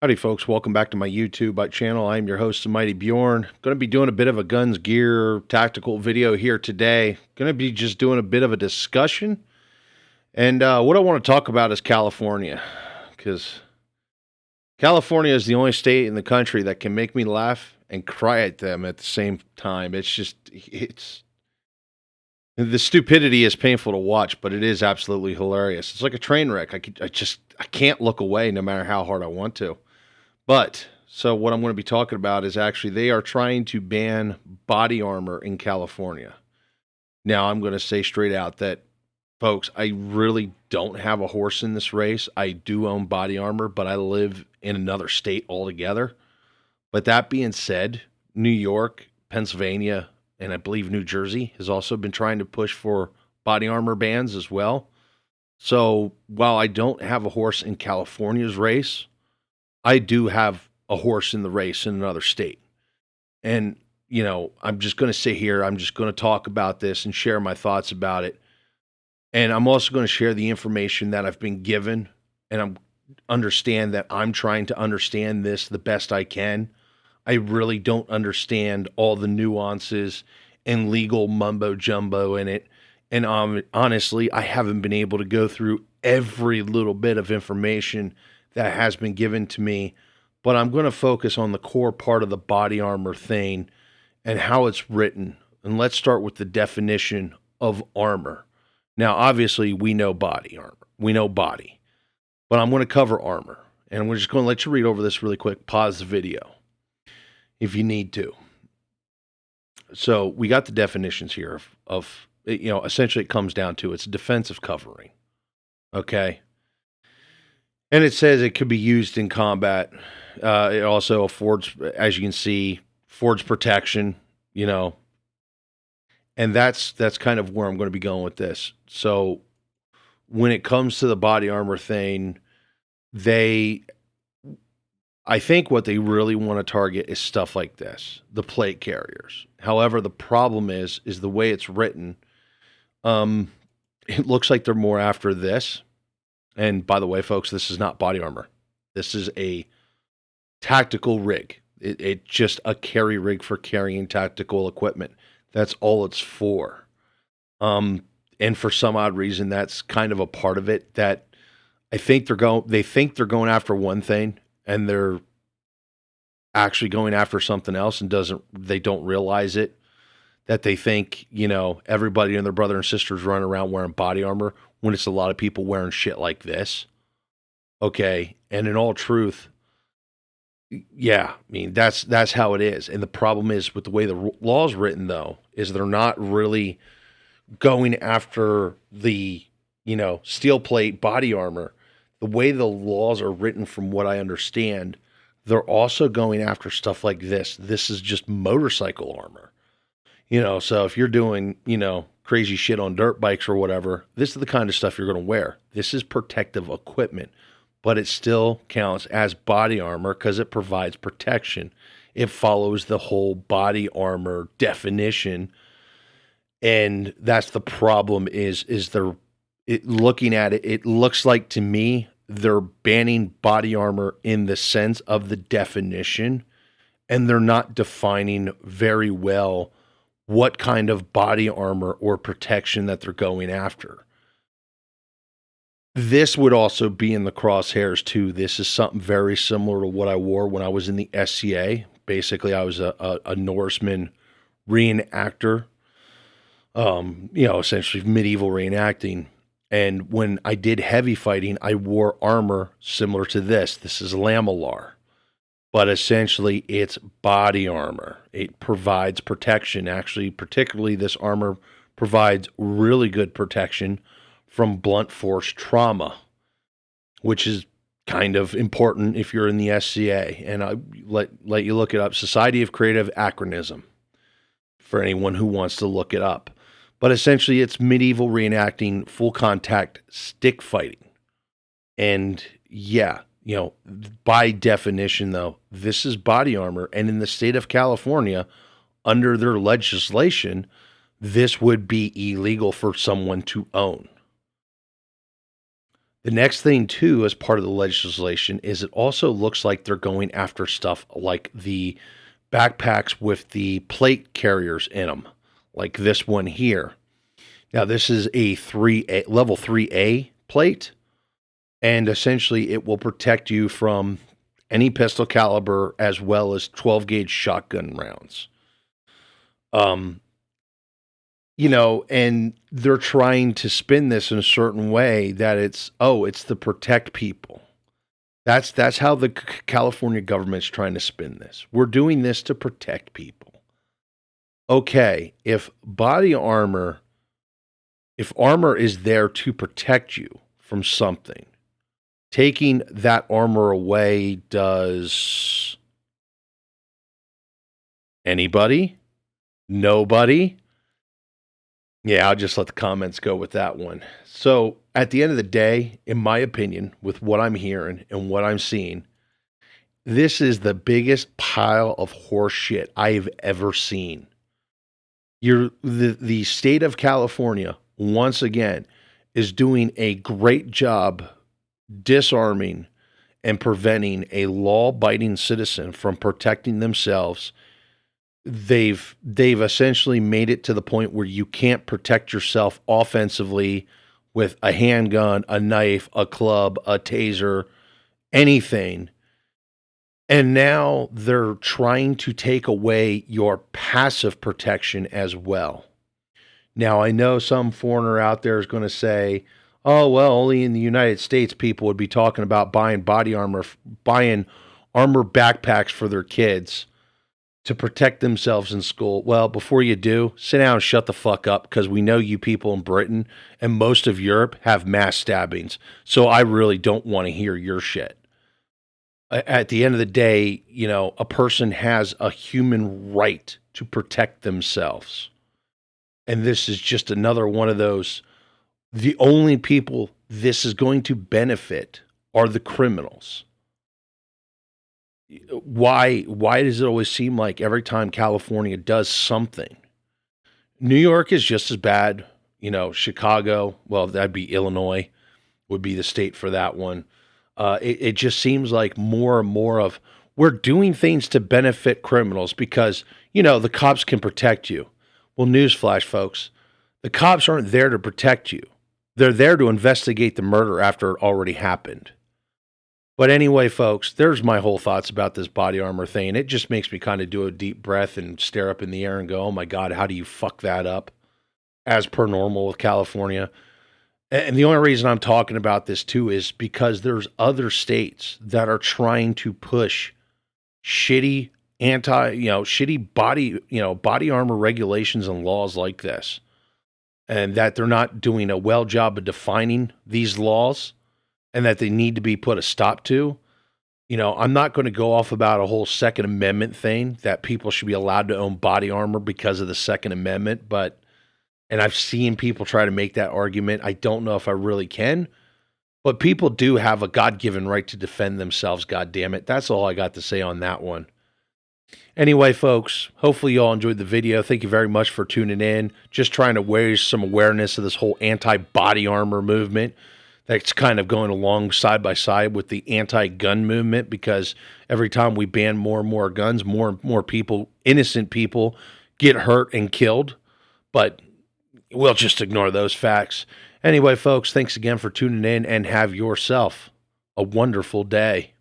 Howdy, folks. Welcome back to my YouTube channel. I'm your host, Mighty Bjorn. Going to be doing a bit of a guns gear tactical video here today. Going to be just doing a bit of a discussion. And what I want to talk about is California, because California is the only state in the country that can make me laugh and cry at them at the same time. It's the stupidity is painful to watch, but it is absolutely hilarious. It's like a train wreck. I can't look away no matter how hard I want to. But so what I'm going to be talking about is actually they are trying to ban body armor in California. Now, I'm going to say straight out that, folks, I really don't have a horse in this race. I do own body armor, but I live in another state altogether. But that being said, New York, Pennsylvania, and I believe New Jersey has also been trying to push for body armor bans as well. So while I don't have a horse in California's race, I do have a horse in the race in another state. And, I'm just going to sit here. I'm just going to talk about this and share my thoughts about it. And I'm also going to share the information that I've been given. And understand that I'm trying to understand this the best I can. I really don't understand all the nuances and legal mumbo jumbo in it. And honestly, I haven't been able to go through every little bit of information that has been given to me, but I'm going to focus on the core part of the body armor thing and how it's written. And let's start with the definition of armor. Now, obviously, we know body armor. We know body, but I'm going to cover armor. And we're just going to let you read over this really quick. Pause the video if you need to. So we got the definitions here of essentially it comes down to it's a defensive covering. Okay. And it says it could be used in combat. It also affords, as you can see, protection, and that's kind of where I'm going to be going with this. So when it comes to the body armor thing, I think what they really want to target is stuff like this, the plate carriers. However, the problem is the way it's written. It looks like they're more after this. And by the way, folks, this is not body armor. This is a tactical rig. It's just a carry rig for carrying tactical equipment. That's all it's for. And for some odd reason, that's kind of a part of it that they think they're going after one thing and they're actually going after something else and they don't realize it. That they think, everybody and their brother and sisters running around wearing body armor when it's a lot of people wearing shit like this. Okay. And in all truth, yeah, I mean, that's how it is. And the problem is with the way the law's written, though, is they're not really going after the, steel plate body armor. The way the laws are written, from what I understand, they're also going after stuff like this. This is just motorcycle armor. So if you're doing, crazy shit on dirt bikes or whatever, this is the kind of stuff you're going to wear. This is protective equipment, but it still counts as body armor because it provides protection. It follows the whole body armor definition. And that's the problem is looking at it, it looks like to me, they're banning body armor in the sense of the definition, and they're not defining very well what kind of body armor or protection that they're going after. This would also be in the crosshairs too. This is something very similar to what I wore when I was in the SCA. Basically, I was a Norseman reenactor, essentially medieval reenacting. And when I did heavy fighting, I wore armor similar to this. This is lamellar. But essentially, it's body armor. It provides protection. Actually, particularly this armor provides really good protection from blunt force trauma, which is kind of important if you're in the SCA. And I let you look it up. Society of Creative Acronym, for anyone who wants to look it up. But essentially, it's medieval reenacting, full contact stick fighting. And yeah, by definition, though, this is body armor. And in the state of California, under their legislation, this would be illegal for someone to own. The next thing, too, as part of the legislation, is it also looks like they're going after stuff like the backpacks with the plate carriers in them, like this one here. Now, this is a level 3A plate, and essentially it will protect you from any pistol caliber as well as 12 gauge shotgun rounds. And they're trying to spin this in a certain way that it's to protect people. That's how the California government's trying to spin this. We're doing this to protect people. Okay, if armor is there to protect you from something, taking that armor away does anybody? Nobody? Yeah, I'll just let the comments go with that one. So, at the end of the day, in my opinion, with what I'm hearing and what I'm seeing, this is the biggest pile of horse shit I've ever seen. The state of California, once again, is doing a great job disarming and preventing a law-abiding citizen from protecting themselves. They've essentially made it to the point where you can't protect yourself offensively with a handgun, a knife, a club, a taser, anything. And now they're trying to take away your passive protection as well. Now, I know some foreigner out there is going to say, oh, well, only in the United States people would be talking about buying buying armor backpacks for their kids to protect themselves in school. Well, before you do, sit down and shut the fuck up, because we know you people in Britain and most of Europe have mass stabbings. So I really don't want to hear your shit. At the end of the day, a person has a human right to protect themselves. And this is just another one of those. The only people this is going to benefit are the criminals. Why does it always seem like every time California does something, New York is just as bad, Chicago, well, that'd be Illinois, would be the state for that one. It just seems like more and more of, we're doing things to benefit criminals because, the cops can protect you. Well, newsflash, folks, the cops aren't there to protect you. They're there to investigate the murder after it already happened. But anyway, folks, there's my whole thoughts about this body armor thing. It just makes me kind of do a deep breath and stare up in the air and go, oh my God, how do you fuck that up? As per normal with California. And the only reason I'm talking about this too is because there's other states that are trying to push shitty body armor regulations and laws like this. And that they're not doing a well job of defining these laws, and that they need to be put a stop to. I'm not going to go off about a whole Second Amendment thing that people should be allowed to own body armor because of the Second Amendment, and I've seen people try to make that argument. I don't know if I really can, but people do have a God-given right to defend themselves, God damn it. That's all I got to say on that one. Anyway, folks, hopefully you all enjoyed the video. Thank you very much for tuning in. Just trying to raise some awareness of this whole anti-body armor movement that's kind of going along side by side with the anti-gun movement, because every time we ban more and more guns, more and more people, innocent people, get hurt and killed. But we'll just ignore those facts. Anyway, folks, thanks again for tuning in, and have yourself a wonderful day.